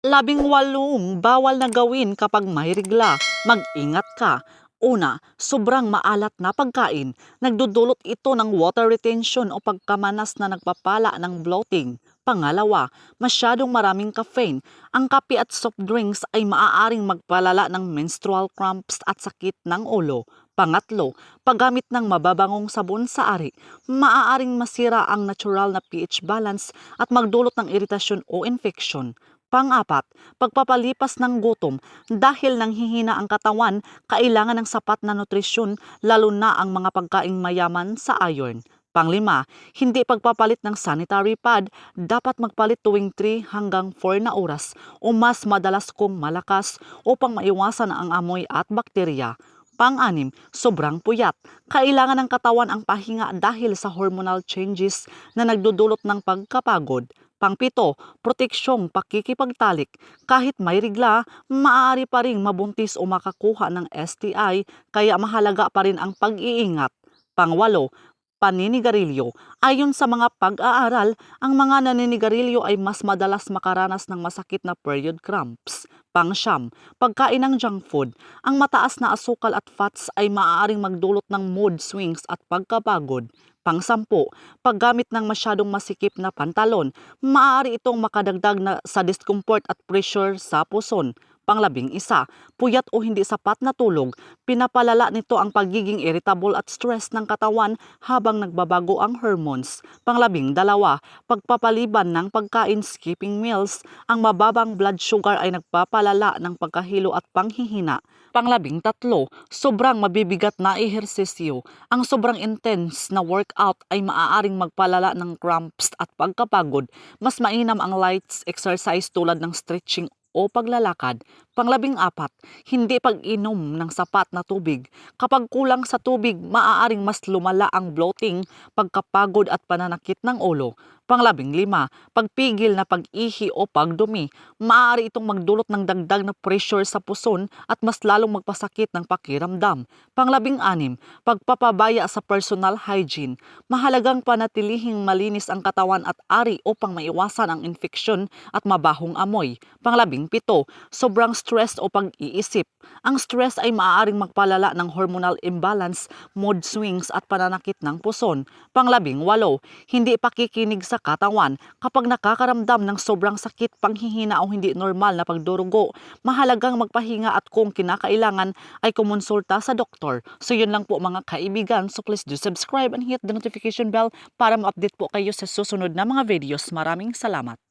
18 bawal na gawin kapag may rigla. Mag-ingat ka. Una, sobrang maalat na pagkain. Nagdudulot ito ng water retention o pagkamanas na nagpapala ng bloating. Pangalawa, masyadong maraming caffeine. Ang kape at soft drinks ay maaaring magpalala ng menstrual cramps at sakit ng ulo. Pangatlo, paggamit ng mababangong sabon sa ari. Maaaring masira ang natural na pH balance at magdulot ng iritasyon o infection. Pang-apat, pagpapalipas ng gutom. Dahil nanghihina ang katawan, kailangan ng sapat na nutrisyon lalo na ang mga pagkaing mayaman sa iron. Panglima, hindi pagpapalit ng sanitary pad, dapat magpalit tuwing 3 hanggang 4 na oras o mas madalas kung malakas upang maiwasan ang amoy at bakterya. Pang-anim, sobrang puyat. Kailangan ng katawan ang pahinga dahil sa hormonal changes na nagdudulot ng pagkapagod. Pangpito, proteksyong pakikipagtalik. Kahit may rigla, maaari pa ring mabuntis o makakuha ng STI, kaya mahalaga pa rin ang pag-iingat. Pangwalo, paninigarilyo. Ayon sa mga pag-aaral, ang mga naninigarilyo ay mas madalas makaranas ng masakit na period cramps. Pangsyam, pagkain ng junk food. Ang mataas na asukal at fats ay maaaring magdulot ng mood swings at pagkapagod. Pangsampu, paggamit ng masyadong masikip na pantalon, maaari itong makadagdag sa discomfort at pressure sa puson. Panglabing-isa, puyat o hindi sapat na tulog, pinapalala nito ang pagiging irritable at stress ng katawan habang nagbabago ang hormones. Panglabing-dalawa, pagpapaliban ng pagkain skipping meals, ang mababang blood sugar ay nagpapalala ng pagkahilo at panghihina. Panglabing-tatlo, sobrang mabibigat na ehersisyo. Ang sobrang intense na workout ay maaaring magpalala ng cramps at pagkapagod. Mas mainam ang light exercise tulad ng stretching o paglalakad. Panglabing-apat, hindi pag-inom ng sapat na tubig. Kapag kulang sa tubig, maaaring mas lumala ang bloating, pagkapagod at pananakit ng ulo. Panglabing-lima, pagpigil na pag-ihi o pagdumi. Maaari itong magdulot ng dagdag na pressure sa puson at mas lalong magpasakit ng pakiramdam. Panglabing-anim, pagpapabaya sa personal hygiene. Mahalagang panatilihing malinis ang katawan at ari upang maiwasan ang infeksyon at mabahong amoy. Panglabing-pito, sobrang stress o pag-iisip. Ang stress ay maaaring magpalala ng hormonal imbalance, mood swings at pananakit ng puson. Panglabing-walo, hindi pakikinig sa katawan. Kapag nakakaramdam ng sobrang sakit, panghihina o hindi normal na pagdurugo, mahalagang magpahinga at kung kinakailangan ay kumonsulta sa doktor. So yun lang po mga kaibigan. So please do subscribe and hit the notification bell para ma-update po kayo sa susunod na mga videos. Maraming salamat.